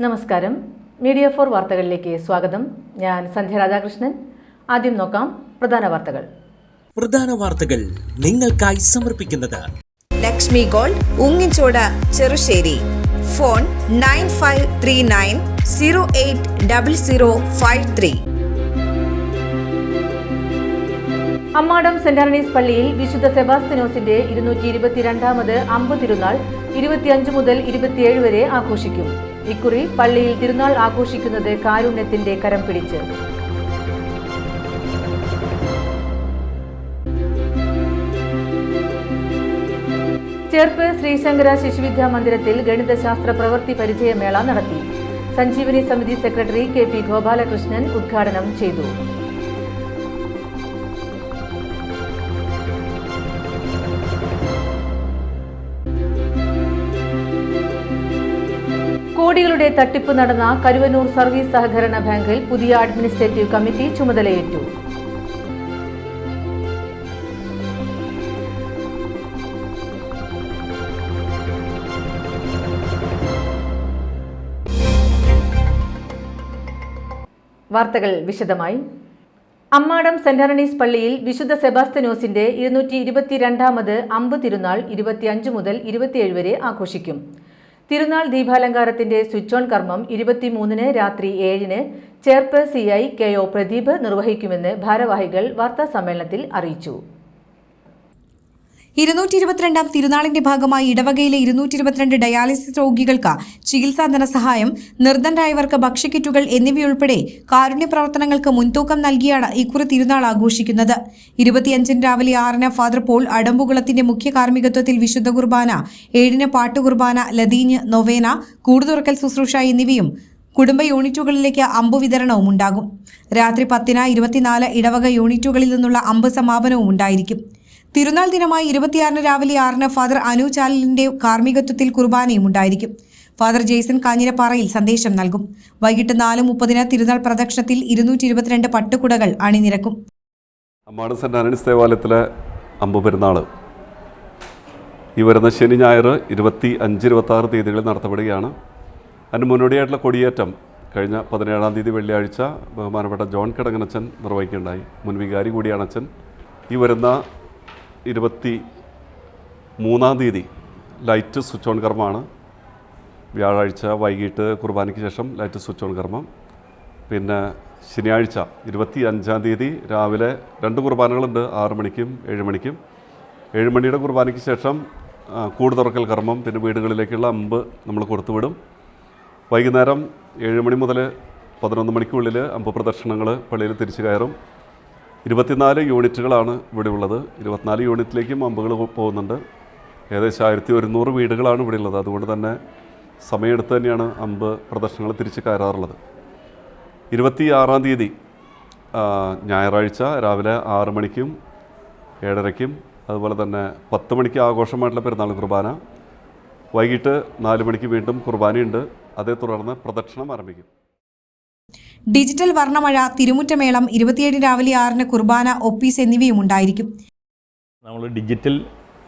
നമസ്കാരം. മീഡിയ 4 വാർത്തകളിലേക്ക് സ്വാഗതം. ഞാൻ സന്ധ്യ രാധാകൃഷ്ണൻ. ആദ്യം നോക്കാം പ്രധാന വാർത്തകൾ നിങ്ങൾക്കായി സമർപ്പിക്കുന്നത് Lakshmi gold, Ungichode, Cherussery. Phone 9539080053. Ammadam saint Antony's പള്ളിയിൽ വിശുദ്ധ സെബാസ്ത്യാനോസിന്റെ 222ാമത് അമ്പ് തിരുനാൾ 25 മുതൽ 27 വരെ ആഘോഷിക്കും. ഇക്കുറി പള്ളിയിൽ തിരുനാൾ ആഘോഷിക്കുന്നത് കാരുണ്യത്തിന്റെ കരം പിടിച്ച്. ചേർപ്പ് ശ്രീശങ്കര ശിശുവിദ്യാ മന്ദിരത്തിൽ ഗണിതശാസ്ത്ര പ്രവൃത്തി പരിചയമേള നടത്തി. സഞ്ജീവനി സമിതി സെക്രട്ടറി KP ഗോപാലകൃഷ്ണൻ ഉദ്ഘാടനം ചെയ്തു. കോടികളുടെ തട്ടിപ്പ് നടന്ന കരുവന്നൂർ സർവീസ് സഹകരണ ബാങ്കിൽ പുതിയ അഡ്മിനിസ്ട്രേറ്റീവ് കമ്മിറ്റി ചുമതലയേറ്റു. വാർത്തകൾ വിശദമായി. അമ്മാടം സെന്റ് ആന്റണീസ് പള്ളിയിൽ വിശുദ്ധ സെബാസ്ത്യാനോസിന്റെ 222ാമത് അമ്പ് തിരുനാൾ 25 മുതൽ 27 വരെ ആഘോഷിക്കും. തിരുനാൾ ദീപാലങ്കാരത്തിന്റെ സ്വിച്ച് ഓൺ കർമ്മം 23-ന് രാത്രി 7-ന് ചേർപ്പ് CI KO പ്രദീപ് നിർവഹിക്കുമെന്ന് ഭാരവാഹികൾ വാർത്താസമ്മേളനത്തിൽ അറിയിച്ചു. 222ാം തിരുനാളിന്റെ ഭാഗമായി ഇടവകയിലെ 222 ഡയാലിസിസ് രോഗികൾക്ക് ചികിത്സാ ധനസഹായം, നിർധനരായവർക്ക് ഭക്ഷ്യക്കിറ്റുകൾ എന്നിവയുൾപ്പെടെ കാരുണ്യ പ്രവർത്തനങ്ങൾക്ക് മുൻതൂക്കം നൽകിയാണ് ഇക്കുറി തിരുനാൾ ആഘോഷിക്കുന്നത്. 25-ന് രാവിലെ 6-ന് ഫാദർ പോൾ അടമ്പുകുളത്തിന്റെ മുഖ്യ കാർമ്മികത്വത്തിൽ വിശുദ്ധ കുർബാന, 7-ന് പാട്ടുകുർബാന, ലതീഞ്ഞ്, നൊവേന, കൂടുതുറക്കൽ ശുശ്രൂഷ എന്നിവയും കുടുംബ യൂണിറ്റുകളിലേക്ക് അമ്പ് വിതരണവും ഉണ്ടാകും. രാത്രി 10-ന് 24 ഇടവക യൂണിറ്റുകളിൽ നിന്നുള്ള അമ്പ് സമാപനവും ഉണ്ടായിരിക്കും. തിരുനാൾ ദിനമായി 26-ന് രാവിലെ 6-ന് ഫാദർ അനു ചാലിലിന്റെ കാർമ്മികത്വത്തിൽ കുർബാനയും ഉണ്ടായിരിക്കും. ഫാദർ ജെയ്സൺ കാഞ്ഞിരപ്പാറയിൽ സന്ദേശം നൽകും. വൈകിട്ട് 4:30-ന് തിരുനാൾ പ്രദക്ഷിണത്തിൽ 222 പട്ടുകുടകൾ അണിനിരക്കും. അമ്മാടം സെന്റ് ആന്റണീസ് ദേവാലയത്തിലെ അമ്പ് പെരുന്നാൾ ഈ വരുന്ന ശനി ഞായർ 25-26 തീയതികളിൽ നടത്തപ്പെടുകയാണ്. അതിന് മുന്നോടിയായിട്ടുള്ള കൊടിയേറ്റം കഴിഞ്ഞ 17-ാം തീയതി വെള്ളിയാഴ്ച ബഹുമാനപ്പെട്ട ജോൺ കിടങ്ങനച്ചൻ നിർവഹിക്കുകയുണ്ടായി. മുൻ വികാരി കൂടിയാണ് അച്ഛൻ. ഈ വരുന്ന 23-ാം തീയതി ലൈറ്റ് സ്വിച്ച് ഓൺ കർമ്മമാണ്. വ്യാഴാഴ്ച വൈകിട്ട് കുർബാനയ്ക്ക് ശേഷം ലൈറ്റ് സ്വിച്ച് ഓൺ കർമ്മം. പിന്നെ ശനിയാഴ്ച 25-ാം തീയതി രാവിലെ 2 കുർബാനകളുണ്ട്, 6 മണിക്കും 7 മണിക്കും. 7 മണിയുടെ കുർബാനയ്ക്ക് ശേഷം കൂടുതുറക്കൽ കർമ്മം, പിന്നെ വീടുകളിലേക്കുള്ള അമ്പ് നമ്മൾ കൊടുത്തുവിടും. വൈകുന്നേരം 7 മണി മുതൽ 11 മണിക്കുള്ളിൽ അമ്പ് പ്രദർശനങ്ങൾ പള്ളിയിൽ തിരിച്ചു കയറും. 24 യൂണിറ്റുകളാണ് ഇവിടെ ഉള്ളത്. 24 യൂണിറ്റിലേക്കും അമ്പുകൾ പോകുന്നുണ്ട്. ഏകദേശം 1100 വീടുകളാണ് ഇവിടെ ഉള്ളത്. അതുകൊണ്ട് തന്നെ സമയമെടുത്ത് തന്നെയാണ് അമ്പ് പ്രദർശനങ്ങൾ തിരിച്ച് കയറാറുള്ളത്. 26-ാം തീയതി ഞായറാഴ്ച രാവിലെ 6 മണിക്കും 7:30-ക്കും അതുപോലെ തന്നെ 10 മണിക്ക് ആഘോഷമായിട്ടുള്ള പെരുന്നാൾ കുർബാന. വൈകിട്ട് 4 മണിക്ക് വീണ്ടും കുർബാനയുണ്ട്. അതേ തുടർന്ന് പ്രദക്ഷിണം ആരംഭിക്കും. ഡിജിറ്റൽ വർണ്ണമഴ, തിരുമുറ്റമേളം, 27 രാവിലെ 6-ന് കുർബാന, ഒപ്പീസ് എന്നിവയും ഉണ്ടായിരിക്കും. നമ്മൾ ഡിജിറ്റൽ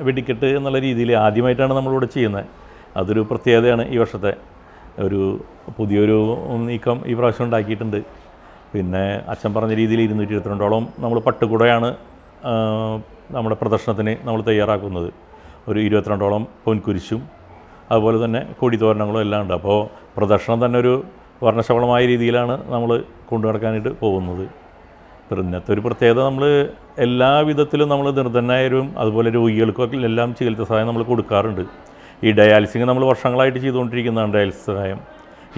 വെടിക്കെട്ട് എന്നുള്ള രീതിയിൽ ആദ്യമായിട്ടാണ് നമ്മളിവിടെ ചെയ്യുന്നത്. അതൊരു പ്രത്യേകതയാണ്. ഈ വർഷത്തെ ഒരു പുതിയൊരു നീക്കം ഈ പ്രാവശ്യം ഉണ്ടാക്കിയിട്ടുണ്ട്. പിന്നെ അച്ഛൻ പറഞ്ഞ രീതിയിൽ 222ഓളം നമ്മൾ പട്ടുകുടയാണ് നമ്മുടെ പ്രദർശനത്തിന് നമ്മൾ തയ്യാറാക്കുന്നത്. ഒരു 22ഓളം പൊൻകുരിശും അതുപോലെ തന്നെ കൊടിത്തോരണങ്ങളും എല്ലാം ഉണ്ട്. അപ്പോൾ പ്രദർശനം തന്നെ ഒരു വർണ്ണശബളമായ രീതിയിലാണ് നമ്മൾ കൊണ്ടു നടക്കാനായിട്ട് പോകുന്നത്. ഇന്നത്തെ ഒരു പ്രത്യേകത, നമ്മൾ എല്ലാ വിധത്തിലും നമ്മൾ നിർധനരായവരും അതുപോലെ രോഗികൾക്കൊക്കെ എല്ലാം ചികിത്സാ സഹായം നമ്മൾ കൊടുക്കാറുണ്ട്. ഈ ഡയാലിസിങ് നമ്മൾ വർഷങ്ങളായിട്ട് ചെയ്തുകൊണ്ടിരിക്കുന്നതാണ് ഡയാലിസിസ് സഹായം.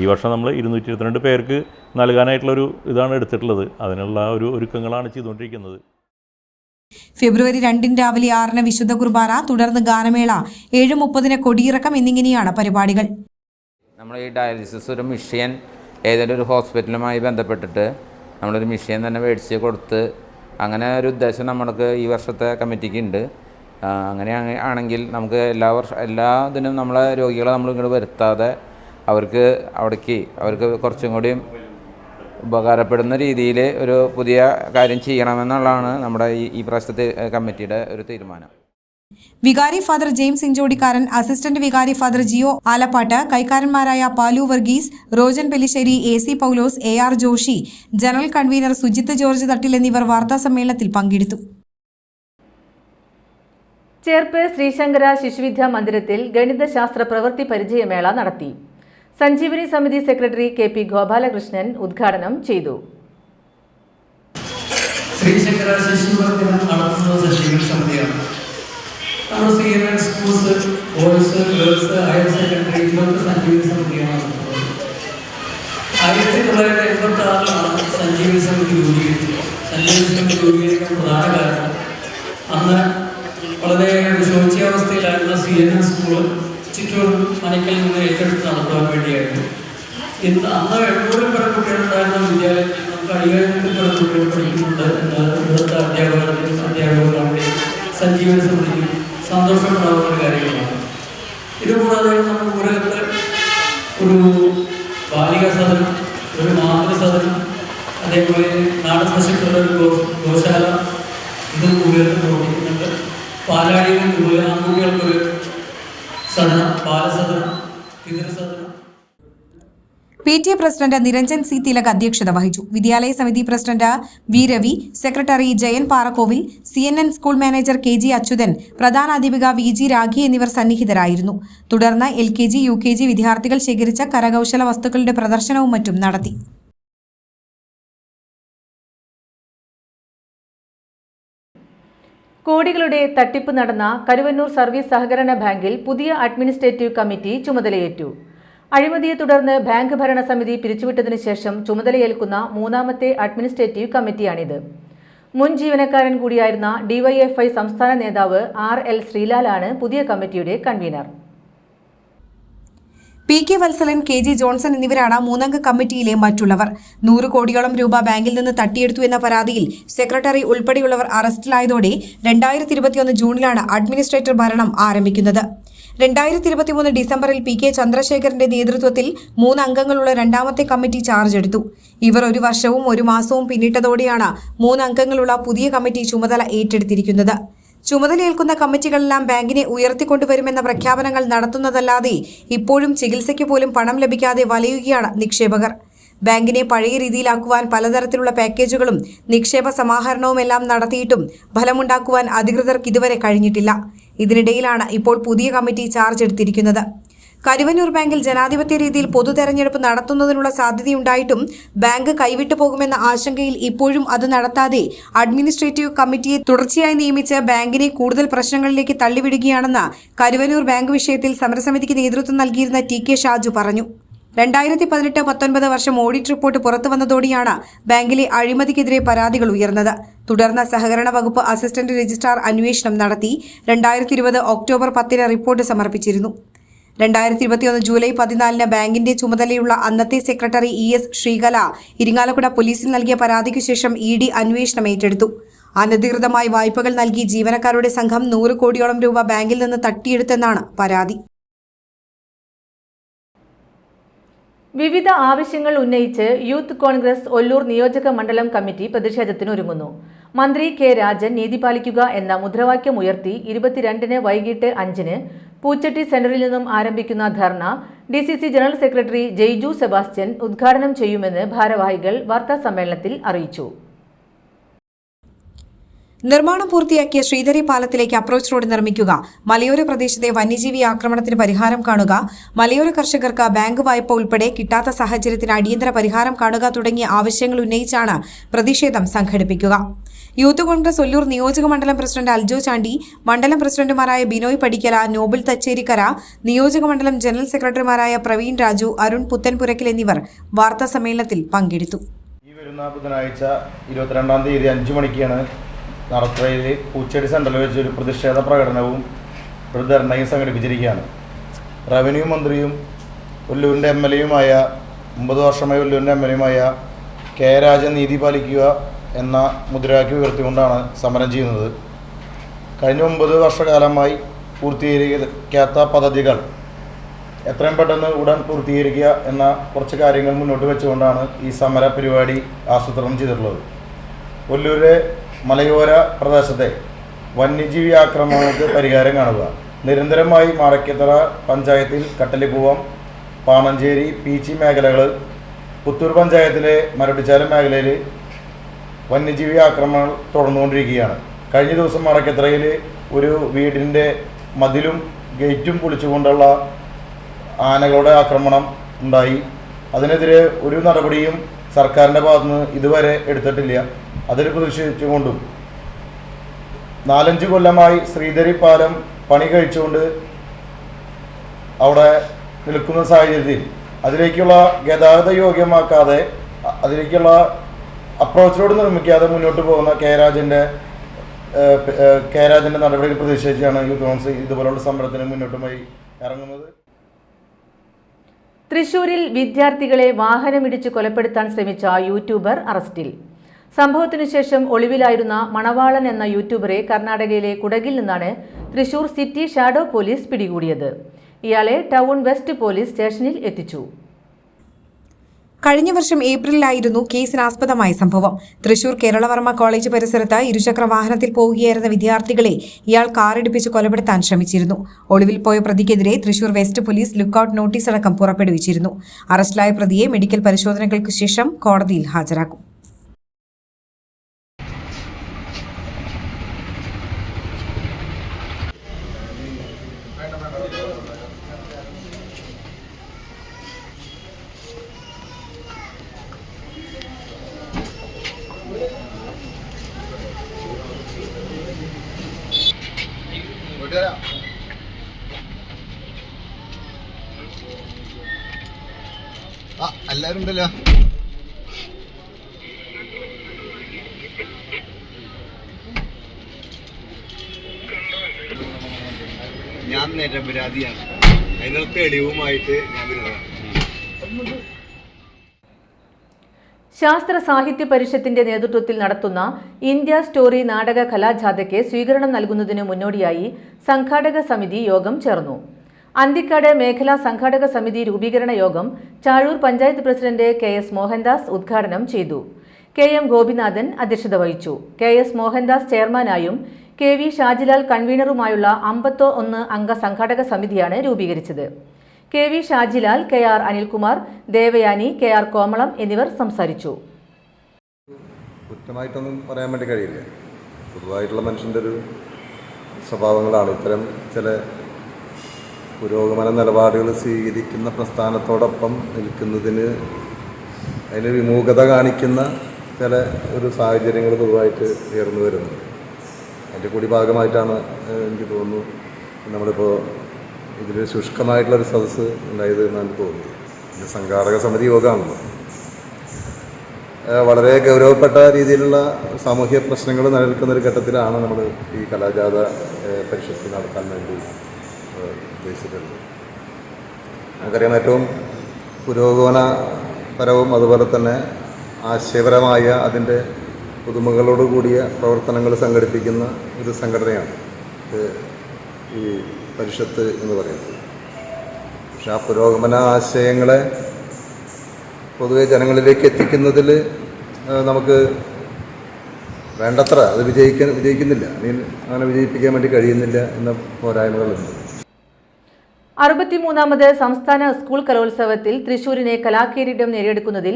ഈ വർഷം നമ്മൾ 222 പേർക്ക് നൽകാനായിട്ടുള്ളൊരു ഇതാണ് എടുത്തിട്ടുള്ളത്. അതിനുള്ള ഒരു ഒരുക്കങ്ങളാണ് ചെയ്തുകൊണ്ടിരിക്കുന്നത്. ഫെബ്രുവരി 2-ന് രാവിലെ 6-ന് വിശുദ്ധ കുർബാന, തുടർന്ന് ഗാനമേള, 7:30-ന് കൊടിയിറക്കം എന്നിങ്ങനെയാണ് പരിപാടികൾ. നമ്മൾ ഈ ഡയാലിസിസ് ഒരു മിഷ്യൻ ഏതെങ്കിലും ഒരു ഹോസ്പിറ്റലുമായി ബന്ധപ്പെട്ടിട്ട് നമ്മളൊരു മിഷ്യൻ തന്നെ മേടിച്ച് കൊടുത്ത്, അങ്ങനെ ഒരു ഉദ്ദേശം നമ്മൾക്ക് ഈ വർഷത്തെ കമ്മിറ്റിക്ക് ഉണ്ട്. അങ്ങനെ ആണെങ്കിൽ നമുക്ക് എല്ലാ ഇതിനും നമ്മളെ രോഗികളെ നമ്മൾ ഇങ്ങോട്ട് വരുത്താതെ അവർക്ക് കുറച്ചും കൂടി ഉപകാരപ്പെടുന്ന രീതിയിൽ ഒരു പുതിയ കാര്യം ചെയ്യണമെന്നുള്ളതാണ് നമ്മുടെ ഈ പ്രാവശ്യത്തെ കമ്മിറ്റിയുടെ ഒരു തീരുമാനം. വികാരി ഫാദർ ജെയിംസ് ഇഞ്ചോടിക്കാരൻ, അസിസ്റ്റന്റ് വികാരി ഫാദർ ജിയോ ആലപ്പാട്ട്, കൈക്കാരന്മാരായ Palu Varghese, Rojan Pelissery, AC Paulose, AR Joshi, general convener Sujith George Thattil എന്നിവർ വാർത്താസമ്മേളനത്തിൽ പങ്കെടുത്തു. ചേർപ്പ് ശ്രീശങ്കര ശിശുവിദ്യാ മന്ദിരത്തിൽ ഗണിതശാസ്ത്ര പ്രവൃത്തി പരിചയമേള നടത്തി. സഞ്ജീവനി സമിതി സെക്രട്ടറി KP ഗോപാലകൃഷ്ണൻ ഉദ്ഘാടനം ചെയ്തു. ശ്രീശങ്കര ശിശുവിദ്യാ നടത്തുന്നത് സഞ്ജീവനി സമിതിയാണ്. നമ്മുടെ CNN schools, boys, girls, higher secondary ഇതൊക്കെ സഞ്ജീവനി സമിതിയാണ് നടത്തുന്നത്. 1986 സഞ്ജീവനി സമിതി രൂപീകരിച്ചത്. സഞ്ജീവനി സമിതി രൂപീകരിക്കാൻ പ്രധാന കാരണം അന്ന് വളരെ ശോച്യാവസ്ഥയിലായിരുന്ന CNN സ്കൂൾ ചിറ്റൂർ മണിക്കൽ നിന്ന് ഏറ്റെടുത്ത് നടത്തുവാൻ വേണ്ടിയായിരുന്നു. അന്ന് 800 പേർ കുട്ടികളുണ്ടായിരുന്ന വിദ്യാലയത്തിൽ നമുക്ക് 5000 പേർ കുട്ടികൾ പഠിക്കുന്നുണ്ട് എന്ന് ഇവിടുത്തെ അധ്യാപകരുടെ സഞ്ജീവനി സമിതിക്ക് സന്തോഷപ്പെടാവുന്ന ഒരു കാര്യങ്ങളാണ്. ഇതുകൂടാതെ നമ്മുടെ ഊരകത്ത് ഒരു ബാലിക സദനം, ഒരു മാതൃസദനം, അതേപോലെ നാടൻ പശുക്കളുടെ ഒരു ഗോശാല ഇതും ഊരകത്ത് പ്രവർത്തിക്കുന്നുണ്ട്. പാലാഴിയിലും ഇതുപോലെ ആൺകുട്ടികൾക്കൊരു സദനം, ബാലസദനം, പിതൃസദനം. PTA president Niranjan C. Thilak അധ്യക്ഷത വഹിച്ചു. വിദ്യാലയ സമിതി president V. Ravi, secretary Jayan Parakkovil, CNN school manager KG Achuthan, പ്രധാനാധ്യാപിക VG രാഖി എന്നിവർ സന്നിഹിതരായിരുന്നു. തുടർന്ന് LKG, UKG വിദ്യാർത്ഥികൾ ശേഖരിച്ച കരകൗശല വസ്തുക്കളുടെ പ്രദർശനവും മറ്റും നടത്തി. കോടികളുടെ തട്ടിപ്പ് നടന്ന കരുവന്നൂർ സർവീസ് സഹകരണ ബാങ്കിൽ പുതിയ അഡ്മിനിസ്ട്രേറ്റീവ് കമ്മിറ്റി ചുമതലയേറ്റു. അഴിമതിയെ തുടർന്ന് ബാങ്ക് ഭരണസമിതി പിരിച്ചുവിട്ടതിനു ശേഷം ചുമതലയേൽക്കുന്ന മൂന്നാമത്തെ അഡ്മിനിസ്ട്രേറ്റീവ് കമ്മിറ്റിയാണിത്. മുൻ ജീവനക്കാരൻ കൂടിയായിരുന്ന DYFI സംസ്ഥാന നേതാവ് RL ശ്രീലാലാണ് പുതിയ കമ്മിറ്റിയുടെ convener. PK Valsalan, KG Johnson എന്നിവരാണ് മൂന്നംഗ കമ്മിറ്റിയിലെ മറ്റുള്ളവർ. 100 കോടിയോളം രൂപ ബാങ്കിൽ നിന്ന് തട്ടിയെടുത്തു എന്ന പരാതിയിൽ സെക്രട്ടറി ഉൾപ്പെടെയുള്ളവർ അറസ്റ്റിലായതോടെ 2021 ജൂണിലാണ് അഡ്മിനിസ്ട്രേറ്റർ ഭരണം ആരംഭിക്കുന്നത്. 2023 ഡിസംബറിൽ PK ചന്ദ്രശേഖരന്റെ നേതൃത്വത്തിൽ 3 അംഗങ്ങളുള്ള രണ്ടാമത്തെ കമ്മിറ്റി ചാർജ് എടുത്തു. ഇവർ 1 വർഷവും 1 മാസവും പിന്നിട്ടതോടെയാണ് 3 അംഗങ്ങളുള്ള പുതിയ കമ്മിറ്റി ചുമതല ഏറ്റെടുത്തിരിക്കുന്നത്. ചുമതലയേൽക്കുന്ന കമ്മിറ്റികളെല്ലാം ബാങ്കിനെ ഉയർത്തിക്കൊണ്ടുവരുമെന്ന പ്രഖ്യാപനങ്ങൾ നടത്തുന്നതല്ലാതെ ഇപ്പോഴും ചികിത്സയ്ക്ക് പോലും പണം ലഭിക്കാതെ വലയുകയാണ് നിക്ഷേപകർ. ബാങ്കിനെ പഴയ രീതിയിലാക്കുവാൻ പലതരത്തിലുള്ള പാക്കേജുകളും നിക്ഷേപ സമാഹരണവുമെല്ലാം നടത്തിയിട്ടും ഫലമുണ്ടാക്കുവാൻ അധികൃതർക്ക് ഇതുവരെ കഴിഞ്ഞിട്ടില്ല. ഇതിനിടയിലാണ് ഇപ്പോൾ പുതിയ കമ്മിറ്റി ചാർജ് എടുത്തിരിക്കുന്നത്. കരുവന്നൂർ ബാങ്കിൽ ജനാധിപത്യ രീതിയിൽ പൊതു തെരഞ്ഞെടുപ്പ് നടത്തുന്നതിനുള്ള സാധ്യതയുണ്ടായിട്ടും ബാങ്ക് കൈവിട്ടു പോകുമെന്ന ആശങ്കയിൽ ഇപ്പോഴും അത് നടത്താതെ അഡ്മിനിസ്ട്രേറ്റീവ് കമ്മിറ്റിയെ തുടർച്ചയായി നിയമിച്ച് ബാങ്കിനെ കൂടുതൽ പ്രശ്നങ്ങളിലേക്ക് തള്ളിവിടുകയാണെന്ന് കരുവന്നൂർ ബാങ്ക് വിഷയത്തിൽ സമരസമിതിക്ക് നേതൃത്വം നൽകിയിരുന്ന TK ഷാജു പറഞ്ഞു. 2018-19 വർഷം ഓഡിറ്റ് റിപ്പോർട്ട് പുറത്തുവന്നതോടെയാണ് ബാങ്കിലെ അഴിമതിക്കെതിരെ പരാതികൾ ഉയർന്നത്. തുടർന്ന് സഹകരണ വകുപ്പ് അസിസ്റ്റന്റ് രജിസ്ട്രാർ അന്വേഷണം നടത്തി 2020 ഒക്ടോബർ 10 റിപ്പോർട്ട് സമർപ്പിച്ചിരുന്നു. 2021 ജൂലൈ 14 ബാങ്കിന്റെ ചുമതലയുള്ള അന്നത്തെ സെക്രട്ടറി ES ശ്രീകല ഇരിങ്ങാലക്കുട പോലീസിൽ നൽകിയ പരാതിക്കു ശേഷം ED അന്വേഷണം ഏറ്റെടുത്തു. അനധികൃതമായി വായ്പകൾ നൽകി ജീവനക്കാരുടെ സംഘം 100 കോടിയോളം രൂപ ബാങ്കിൽ നിന്ന് തട്ടിയെടുത്തെന്നാണ് പരാതി. വിവിധ ആവശ്യങ്ങൾ ഉന്നയിച്ച് യൂത്ത് കോൺഗ്രസ് ഒല്ലൂർ നിയോജക മണ്ഡലം കമ്മിറ്റി പ്രതിഷേധത്തിനൊരുങ്ങുന്നു. മന്ത്രി K. രാജൻ നീതി പാലിക്കുക എന്ന മുദ്രാവാക്യം ഉയർത്തി 22-ന് വൈകിട്ട് 5-ന് പൂച്ചട്ടി സെന്ററിൽ നിന്നും ആരംഭിക്കുന്ന ധർണ DCC general secretary Jaiju Sebastian ഉദ്ഘാടനം ചെയ്യുമെന്ന് ഭാരവാഹികൾ വാർത്താസമ്മേളനത്തിൽ അറിയിച്ചു. നിർമ്മാണം പൂർത്തിയാക്കിയ ശ്രീധരി പാലത്തിലേക്ക് അപ്രോച്ച് റോഡ് നിർമ്മിക്കുക, മലയോര പ്രദേശത്തെ വന്യജീവി ആക്രമണത്തിന് പരിഹാരം കാണുക, മലയോര കർഷകർക്ക് ബാങ്ക് വായ്പ ഉൾപ്പെടെ കിട്ടാത്ത സാഹചര്യത്തിന് അടിയന്തര പരിഹാരം കാണുക തുടങ്ങിയ ആവശ്യങ്ങൾ ഉന്നയിച്ചാണ് പ്രതിഷേധം സംഘടിപ്പിക്കുക. യൂത്ത് കോൺഗ്രസ് ഒല്ലൂർ നിയോജക മണ്ഡലം പ്രസിഡന്റ് അൽജോ ചാണ്ടി, മണ്ഡലം പ്രസിഡന്റുമാരായ ബിനോയ് പടിക്കല, നോബിൾ തച്ചേരിക്കര, നിയോജക മണ്ഡലം ജനറൽ സെക്രട്ടറിമാരായ പ്രവീൺ രാജു, അരുൺ പുത്തൻപുരക്കിൽ എന്നിവർ വാർത്താ സമ്മേളനത്തിൽ പങ്കെടുത്തു. ഈ വരുന്ന ബുധനാഴ്ച 22-ാം തീയതി 5 മണിക്കാണ് നടത്തയിൽ പൂച്ചേരി സെൻട്രലിൽ വെച്ച് ഒരു പ്രതിഷേധ പ്രകടനവും ഒരു ധർണയും സംഘടിപ്പിച്ചിരിക്കുകയാണ്. റവന്യൂ മന്ത്രിയും ഒല്ലൂരിൻ്റെ MLAയുമായ 9 വർഷമായി ഒല്ലൂരിൻ്റെ MLAയുമായ K. രാജൻ നീതി പാലിക്കുക എന്ന മുദ്രാവാക്യം ഉയർത്തിക്കൊണ്ടാണ് സമരം ചെയ്യുന്നത്. കഴിഞ്ഞ 9 വർഷക്കാലമായി പൂർത്തീകരിക്കാത്ത പദ്ധതികൾ എത്രയും പെട്ടെന്ന് ഉടൻ പൂർത്തീകരിക്കുക എന്ന കുറച്ച് കാര്യങ്ങൾ മുന്നോട്ട് വെച്ചുകൊണ്ടാണ് ഈ സമര പരിപാടി ആസൂത്രണം ചെയ്തിട്ടുള്ളത്. ഒല്ലൂരിലെ മലയോര പ്രദേശത്തെ വന്യജീവി ആക്രമണങ്ങൾക്ക് പരിഹാരം കാണുക. നിരന്തരമായി മാടക്കത്തറ പഞ്ചായത്തിൽ കട്ടലിപ്പൂവം, പാണഞ്ചേരി, പീച്ചി മേഖലകൾ, പുത്തൂർ പഞ്ചായത്തിലെ മരടിച്ചാലം മേഖലയിൽ വന്യജീവി ആക്രമണങ്ങൾ തുടർന്നുകൊണ്ടിരിക്കുകയാണ്. കഴിഞ്ഞ ദിവസം മാടക്കത്തറയിൽ ഒരു വീടിൻ്റെ മതിലും ഗേറ്റും പൊളിച്ചുകൊണ്ടുള്ള ആനകളുടെ ആക്രമണം ഉണ്ടായി. അതിനെതിരെ ഒരു നടപടിയും സർക്കാരിൻ്റെ ഭാഗത്തുനിന്ന് ഇതുവരെ എടുത്തിട്ടില്ല. അതിൽ പ്രതിഷേധിച്ചുകൊണ്ടും 4-5 കൊല്ലമായി ശ്രീധരി പാലം പണി കഴിച്ചുകൊണ്ട് അവിടെ നിൽക്കുന്ന സാഹചര്യത്തിൽ അതിലേക്കുള്ള ഗതാഗത യോഗ്യമാക്കാതെ, അതിലേക്കുള്ള അപ്രോച്ച് റോഡ് നിർമ്മിക്കാതെ മുന്നോട്ട് പോകുന്ന കെ രാജൻ്റെ നടപടികൾ പ്രതിഷേധിച്ചാണ് യൂത്ത് കോൺഗ്രസ് ഇതുപോലുള്ള സമരത്തിന് മുന്നോട്ടുമായി ഇറങ്ങുന്നത്. തൃശൂരിൽ വിദ്യാർത്ഥികളെ വാഹനമിടിച്ച് കൊലപ്പെടുത്താൻ ശ്രമിച്ച യൂട്യൂബർ അറസ്റ്റിൽ. സംഭവത്തിനു ശേഷം ഒളിവിലായിരുന്ന മണവാളൻ എന്ന യൂട്യൂബറെ കർണാടകയിലെ കുടകിൽ നിന്നാണ് തൃശൂർ സിറ്റി ഷാഡോ പോലീസ് പിടികൂടിയത്. ഇയാളെ ടൗൺ വെസ്റ്റ് പോലീസ് സ്റ്റേഷനിൽ എത്തിച്ചു. കഴിഞ്ഞ വർഷം ഏപ്രിലിലായിരുന്നു കേസിനാസ്പദമായ സംഭവം. തൃശൂർ കേരളവർമ്മ കോളേജ് പരിസരത്ത് ഇരുചക്ര വാഹനത്തിൽ പോവുകയായിരുന്ന വിദ്യാർത്ഥികളെ ഇയാൾ കാറിടിപ്പിച്ച് കൊലപ്പെടുത്താൻ ശ്രമിച്ചിരുന്നു. ഒളിവിൽ പോയ പ്രതിക്കെതിരെ Thrissur west police lookout notice അടക്കം പുറപ്പെടുവിച്ചിരുന്നു. അറസ്റ്റിലായ പ്രതിയെ മെഡിക്കൽ പരിശോധനകൾക്ക് ശേഷം കോടതിയിൽ ഹാജരാക്കും. എല്ലാവരും ഉണ്ടല്ലോ. ഞാൻ നിരപരാധിയാണ്. അതിനുള്ള തെളിവുമായിട്ട് ഞാൻ വരുന്നതാണ്. ശാസ്ത്ര സാഹിത്യ പരിഷത്തിന്റെ നേതൃത്വത്തിൽ നടത്തുന്ന ഇന്ത്യ സ്റ്റോറി നാടക കലാജാഥയ്ക്ക് സ്വീകരണം നൽകുന്നതിന് മുന്നോടിയായി സംഘാടക സമിതി യോഗം ചേർന്നു. അന്തിക്കാട് മേഖലാ സംഘാടക സമിതി രൂപീകരണ യോഗം ചാഴൂർ പഞ്ചായത്ത് പ്രസിഡന്റ് KS മോഹൻദാസ് ഉദ്ഘാടനം ചെയ്തു. KM ഗോപിനാഥൻ അധ്യക്ഷത വഹിച്ചു. KS മോഹൻദാസ് ചെയർമാനായും KV ഷാജിലാൽ കൺവീനറുമായുള്ള 51 അംഗ സംഘാടക സമിതിയാണ് രൂപീകരിച്ചത്. KV Shajilal, KR Anilkumar, Devayani, KR കോമളം എന്നിവർ സംസാരിച്ചു. കുറ്റമായിട്ടൊന്നും പറയാൻ വേണ്ടി കഴിയില്ല. പൊതുവായിട്ടുള്ള മനുഷ്യൻ്റെ ഒരു സ്വഭാവങ്ങളാണ് ഇത്തരം ചില പുരോഗമന നിലപാടുകൾ സ്വീകരിക്കുന്ന പ്രസ്ഥാനത്തോടൊപ്പം നിൽക്കുന്നതിന് അതിന് വിമുഖത കാണിക്കുന്ന ചില ഒരു സാഹചര്യങ്ങൾ പൊതുവായിട്ട് ഉയർന്നു വരുന്നത്. അതിൻ്റെ കൂടി ഭാഗമായിട്ടാണ് എനിക്ക് തോന്നുന്നു നമ്മളിപ്പോൾ ഇതിൽ ശുഷ്കമായിട്ടുള്ളൊരു സദസ്സ് ഉണ്ടായത് എന്നാണ് എനിക്ക് തോന്നുന്നത്. ഇത് സംഘാടക സമിതി യോഗമാണല്ലോ. വളരെ ഗൗരവപ്പെട്ട രീതിയിലുള്ള സാമൂഹ്യ പ്രശ്നങ്ങൾ നിലനിൽക്കുന്നൊരു ഘട്ടത്തിലാണ് നമ്മൾ ഈ കലാജാഥ പരിഷത്ത് നടത്താൻ വേണ്ടി ഉദ്ദേശിച്ചിട്ടുള്ളത്. നമുക്കറിയാം, ഏറ്റവും പുരോഗമനപരവും അതുപോലെ തന്നെ ആശയപരമായ അതിൻ്റെ പുതുമകളോട് കൂടിയ പ്രവർത്തനങ്ങൾ സംഘടിപ്പിക്കുന്ന ഒരു സംഘടനയാണ് ഈ പരിഷത്ത് എന്ന് പറയുന്നത്. പക്ഷെ ആ പുരോഗമന ആശയങ്ങളെ പൊതുവെ ജനങ്ങളിലേക്ക് എത്തിക്കുന്നതിൽ നമുക്ക് വേണ്ടത്ര അത് വിജയിക്കുന്നില്ല, അങ്ങനെ വിജയിപ്പിക്കാൻ വേണ്ടി കഴിയുന്നില്ല എന്ന പോരായ്മകളുണ്ട്. 63ാമത് സംസ്ഥാന സ്കൂൾ കലോത്സവത്തിൽ തൃശൂരിനെ കലാകിരീടം നേടിയെടുക്കുന്നതിൽ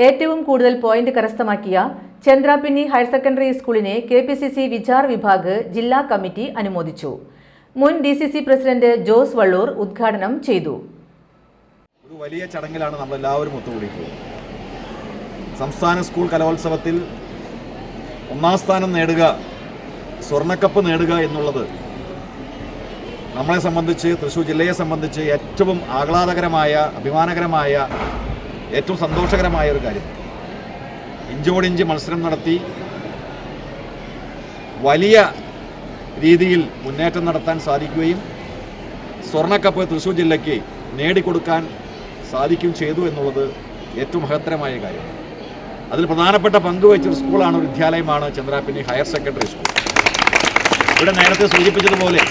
ഏറ്റവും കൂടുതൽ പോയിന്റ് കരസ്ഥമാക്കിയ ചന്ദ്രാപിന്നി ഹയർ സെക്കൻഡറി സ്കൂളിനെ KPCC വിചാർ വിഭാഗ് ജില്ലാ കമ്മിറ്റി അനുമോദിച്ചു. മുൻ DCC പ്രസിഡന്റ് ജോസ് വള്ളൂർ ഉദ്ഘാടനം ചെയ്തു. ഒരു വലിയ ചടങ്ങിലാണ് നമ്മളെല്ലാവരും ഒത്തുകൂടിയിട്ടുള്ളത്. സംസ്ഥാന സ്കൂൾ കലോത്സവത്തിൽ 1ാം സ്ഥാനം നേടുക, സ്വർണ്ണക്കപ്പ് നേടുക എന്നുള്ളത് നമ്മളെ സംബന്ധിച്ച്, തൃശ്ശൂർ ജില്ലയെ സംബന്ധിച്ച് ഏറ്റവും ആഹ്ലാദകരമായ, അഭിമാനകരമായ, ഏറ്റവും സന്തോഷകരമായ ഒരു കാര്യം. ഇഞ്ചോടിഞ്ച് മത്സരം നടത്തി വലിയ രീതിയിൽ മുന്നേറ്റം നടത്താൻ സാധിക്കുകയും സ്വർണ്ണക്കപ്പ് തൃശ്ശൂർ ജില്ലയ്ക്ക് നേടിക്കൊടുക്കാൻ സാധിക്കുകയും ചെയ്തു എന്നുള്ളത് ഏറ്റവും മഹത്തരമായ കാര്യം. അതിൽ പ്രധാനപ്പെട്ട പങ്ക് വഹിച്ചൊരു സ്കൂളാണ്, ഒരു വിദ്യാലയമാണ് ചന്ദ്രാപിന്നി ഹയർ സെക്കൻഡറി സ്കൂൾ. ഇവിടെ നേരത്തെ സൂചിപ്പിച്ചതുപോലെ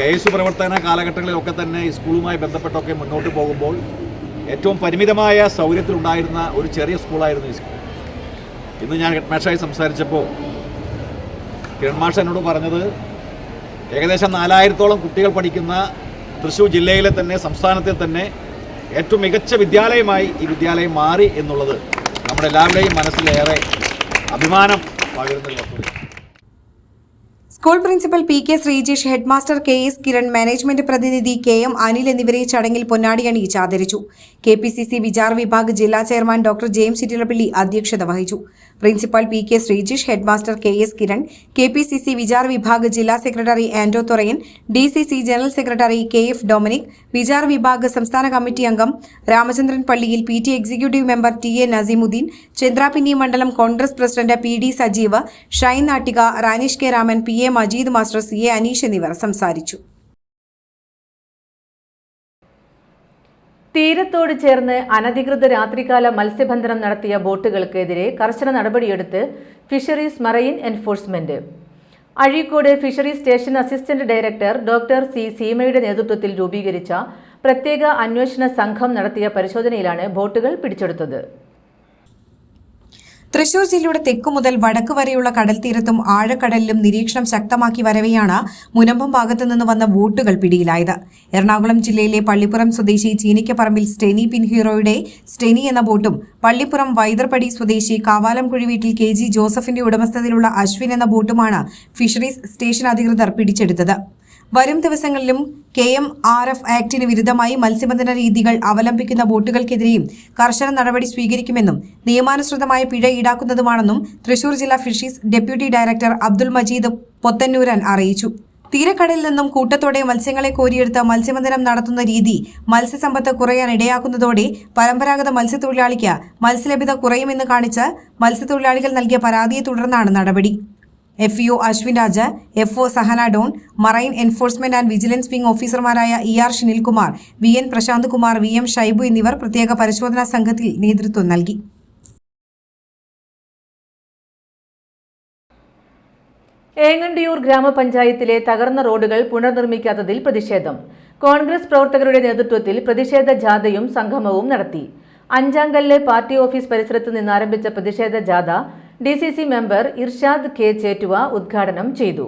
KS പ്രവർത്തന കാലഘട്ടങ്ങളിലൊക്കെ തന്നെ ഈ സ്കൂളുമായി ബന്ധപ്പെട്ടൊക്കെ മുന്നോട്ട് പോകുമ്പോൾ ഏറ്റവും പരിമിതമായ സൗകര്യത്തിലുണ്ടായിരുന്ന ഒരു ചെറിയ സ്കൂളായിരുന്നു ഈ സ്കൂൾ. ഇന്ന് ഞാൻ ഹെഡ് മാസ്റ്ററായി സംസാരിച്ചപ്പോൾ കിരൺ മാഷ് എന്നോട് പറഞ്ഞത് ഏകദേശം 4000-ഓളം കുട്ടികൾ പഠിക്കുന്ന തൃശ്ശൂർ ജില്ലയിലെ തന്നെ സംസ്ഥാനത്തിൽ തന്നെ ഏറ്റവും മികച്ച വിദ്യാലയമായി ഈ വിദ്യാലയം മാറി എന്നുള്ളത് നമ്മുടെ എല്ലാവരുടെയും മനസ്സിലേറെ അഭിമാനം പകരുന്ന വസ്തുത. School principal P K Sreejesh, head master K S Kiran, management പ്രതിനിധി കെ എം അനിൽ എന്നിവരെ ചടങ്ങിൽ പൊന്നാടി അണിയിച്ച് ആദരിച്ചു. KPCC വിചാർ വിഭാഗ് ജില്ലാ ചെയർമാൻ ഡോക്ടർ ജെയിംസ് ചിറ്റിലപ്പള്ളി അധ്യക്ഷത വഹിച്ചു. Principal P K Sreejesh, head master K S Kiran, KPCC Vichar Vibhag ജില്ലാ സെക്രട്ടറി Ando Thorayan, DCC general secretary KF Dominic, Vichar Vibhag സംസ്ഥാന കമ്മിറ്റി അംഗം Ramachandran Palliyil, PT executive member TA Naseemuddin, Chandrapinni മണ്ഡലം Congress president PD Sajeev, Shine Nattika, Ranish K Raman, PA Majeed master, CA Aneesh എന്നിവർ സംസാരിച്ചു. തീരത്തോട് ചേർന്ന് അനധികൃത രാത്രികാല മത്സ്യബന്ധനം നടത്തിയ ബോട്ടുകൾക്കെതിരെ കർശന നടപടിയെടുത്ത് fisheries marine enforcement. Azhikode fisheries station assistant director doctor C. സീമയുടെ നേതൃത്വത്തിൽ രൂപീകരിച്ച പ്രത്യേക അന്വേഷണ സംഘം നടത്തിയ പരിശോധനയിലാണ് ബോട്ടുകൾ പിടിച്ചെടുത്തത്. തൃശൂർ ജില്ലയുടെ തെക്കു മുതൽ വടക്ക് വരെയുള്ള കടൽ തീരത്തും ആഴക്കടലിലും നിരീക്ഷണം ശക്തമാക്കി വരവെയാണ് മുനമ്പം ഭാഗത്തു നിന്ന് വന്ന ബോട്ടുകൾ പിടിയിലായത്. എറണാകുളം ജില്ലയിലെ പള്ളിപ്പുറം സ്വദേശി ചീനിക്കപ്പറമ്പിൽ സ്റ്റെനി പിൻഹീറോയുടെ സ്റ്റെനി എന്ന ബോട്ടും പള്ളിപ്പുറം വൈദർപടി സ്വദേശി കാവാലംകുഴി വീട്ടിൽ KG ജോസഫിന്റെ ഉടമസ്ഥതയിലുള്ള അശ്വിൻ എന്ന ബോട്ടുമാണ് ഫിഷറീസ് സ്റ്റേഷൻ അധികൃതർ പിടിച്ചെടുത്തത്. വരും ദിവസങ്ങളിലും KMRF ആക്ടിന് വിരുദ്ധമായി മത്സ്യബന്ധന രീതികൾ അവലംബിക്കുന്ന ബോട്ടുകൾക്കെതിരെയും കർശന നടപടി സ്വീകരിക്കുമെന്നും നിയമാനുസൃതമായ പിഴ ഈടാക്കുന്നതുമാണെന്നും തൃശൂർ ജില്ലാ fisheries deputy director Abdul Majeed Pothannooran അറിയിച്ചു. തീരക്കടലിൽ നിന്നും കൂട്ടത്തോടെ മത്സ്യങ്ങളെ കോരിയെടുത്ത് മത്സ്യബന്ധനം നടത്തുന്ന രീതി മത്സ്യസമ്പത്ത് കുറയാൻ ഇടയാക്കുന്നതോടെ പരമ്പരാഗത മത്സ്യത്തൊഴിലാളിക്ക് മത്സ്യലഭ്യത കുറയുമെന്ന് കാണിച്ച് മത്സ്യത്തൊഴിലാളികൾ നൽകിയ പരാതിയെ തുടർന്നാണ് നടപടി. FEO Ashwin Raj, FO Sahana Don, marine enforcement and vigilance wing ഓഫീസർമാരായ ER Shinilkumar, VN Prashanth Kumar, VM Shaibu എന്നിവർ പ്രത്യേക പരിശോധനാ സംഘത്തിൽ നേതൃത്വം നൽകി. ഏങ്ങണ്ടിയൂർ ഗ്രാമപഞ്ചായത്തിലെ തകർന്ന റോഡുകൾ പുനർനിർമ്മിക്കാത്തതിൽ പ്രതിഷേധം. കോൺഗ്രസ് പ്രവർത്തകരുടെ നേതൃത്വത്തിൽ പ്രതിഷേധ ജാഥയും സംഗമവും നടത്തി. അഞ്ചാങ്കല്ല് പാർട്ടി ഓഫീസ് പരിസരത്ത് നിന്ന് ആരംഭിച്ച പ്രതിഷേധ ജാഥ DCC member Irshad K. Chettuva ഉദ്ഘാടനം ചെയ്തു.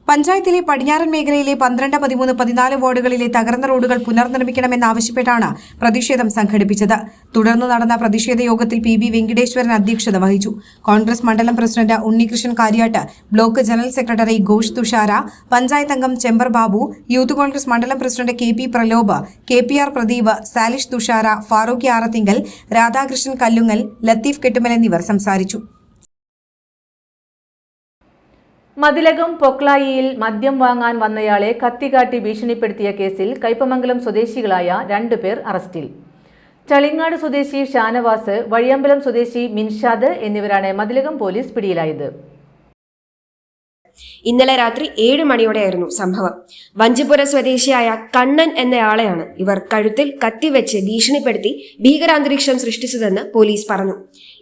പഞ്ചായത്തിലെ പടിഞ്ഞാറൻ മേഖലയിലെ 12, 13, 14 വാർഡുകളിലെ തകർന്ന റോഡുകൾ പുനർനിർമ്മിക്കണമെന്നാവശ്യപ്പെട്ടാണ് പ്രതിഷേധം സംഘടിപ്പിച്ചത്. തുടർന്ന് നടന്ന പ്രതിഷേധ യോഗത്തിൽ PB വെങ്കിടേശ്വരൻ അധ്യക്ഷത വഹിച്ചു. കോൺഗ്രസ് മണ്ഡലം president Unnikrishnan Kariyattu, block general secretary Ghosh Thushara, panchayat അംഗം ചെമ്പർ ബാബു, യൂത്ത് കോൺഗ്രസ് മണ്ഡലം president KP Pralobh, KPR Pradeep, Salish Thushara, Farooqi Arathinkal, Radhakrishnan Kallungal, Latheef Kettumal എന്നിവർ സംസാരിച്ചു. മതിലകം പൊക്ലായിയിൽ മദ്യം വാങ്ങാൻ വന്നയാളെ കത്തികാട്ടി ഭീഷണിപ്പെടുത്തിയ കേസിൽ കയ്പമംഗലം സ്വദേശികളായ 2 പേർ അറസ്റ്റിൽ. ചളിങ്ങാട് സ്വദേശി ഷാനവാസ്, വഴിയമ്പലം സ്വദേശി മിൻഷാദ് എന്നിവരാണ് മതിലകം പോലീസ് പിടിയിലായത്. ഇന്നലെ രാത്രി 7 മണിയോടെയായിരുന്നു സംഭവം. വഞ്ചിപ്പുര സ്വദേശിയായ കണ്ണൻ എന്നയാളെയാണ് ഇവർ കഴുത്തിൽ കത്തിവെച്ച് ഭീഷണിപ്പെടുത്തി ഭീകരാന്തരീക്ഷം സൃഷ്ടിച്ചതെന്ന് പോലീസ് പറഞ്ഞു.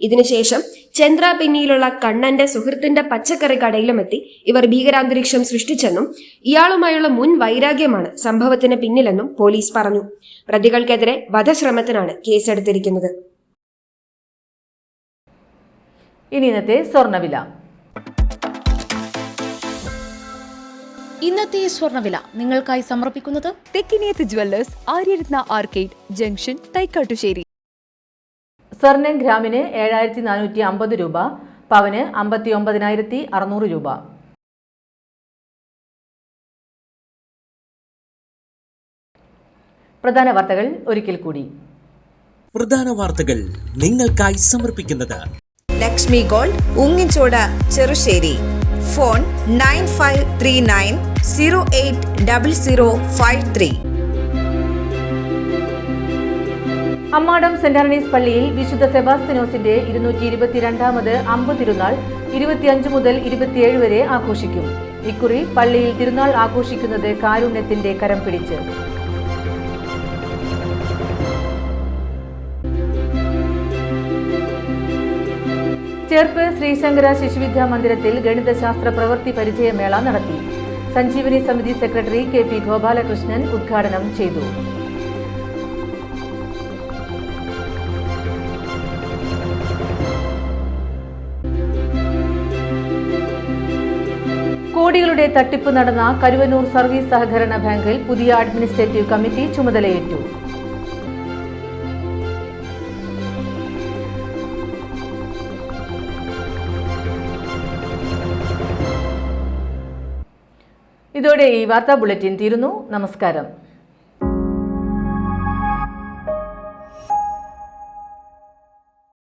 ഇതിനുശേഷം ചന്ദ്രാപിന്നിയിലുള്ള കണ്ണന്റെ സുഹൃത്തിന്റെ പച്ചക്കറി കടയിലുമെത്തി ഇവർ ഭീകരാന്തരീക്ഷം സൃഷ്ടിച്ചെന്നും ഇയാളുമായുള്ള മുൻ വൈരാഗ്യമാണ് സംഭവത്തിന് പിന്നിലെന്നും പോലീസ് പറഞ്ഞു. പ്രതികൾക്കെതിരെ വധശ്രമത്തിനാണ് കേസെടുത്തിരിക്കുന്നത്. ഇനി ഇന്നത്തെ സ്വർണ്ണവില. ഇന്നത്തെ സ്വർണ്ണവില നിങ്ങൾക്കായി സമർപ്പിക്കുന്നത് Thekkiniyath jewellers, Aryaratna arcade junction, Thaikkattussery. സ്വർണം ഗ്രാമിന് 7450 രൂപ, പവന് 59,600 രൂപ. പ്രധാന വാർത്തകൾ ഒരിക്കൽ കൂടി. പ്രധാന വാർത്തകൾ നിങ്ങൾക്കായി സമർപ്പിക്കുന്നത് Lakshmi gold, Ungichode, Cherussery. Phone 9539080053. Ammadam saint Antony's പള്ളിയിൽ വിശുദ്ധ സെബാസ്ത്യനോസിന്റെ 222ാമത് അമ്പ് തിരുനാൾ 25 മുതൽ 27 വരെ ആഘോഷിക്കും. ഇക്കുറി പള്ളിയിൽ തിരുനാൾ ആഘോഷിക്കുന്നത് കാരുണ്യത്തിന്റെ കരം പിടിച്ച്. ചേർപ്പ് ശ്രീശങ്കര ശിശുവിദ്യാ മന്ദിരത്തിൽ ഗണിതശാസ്ത്ര പ്രവൃത്തി പരിചയമേള നടത്തി. സഞ്ജീവനി സമിതി സെക്രട്ടറി KP ഗോപാലകൃഷ്ണൻ ഉദ്ഘാടനം ചെയ്തു. കോടികളുടെ തട്ടിപ്പ് നടന്ന കരുവന്നൂർ സർവീസ് സഹകരണ ബാങ്കിൽ പുതിയ അഡ്മിനിസ്ട്രേറ്റീവ് കമ്മിറ്റി ചുമതലയേറ്റു. ഇതോടെ ഈ വാർത്താ ബുള്ളറ്റിൻ തീരുന്നു. നമസ്കാരം.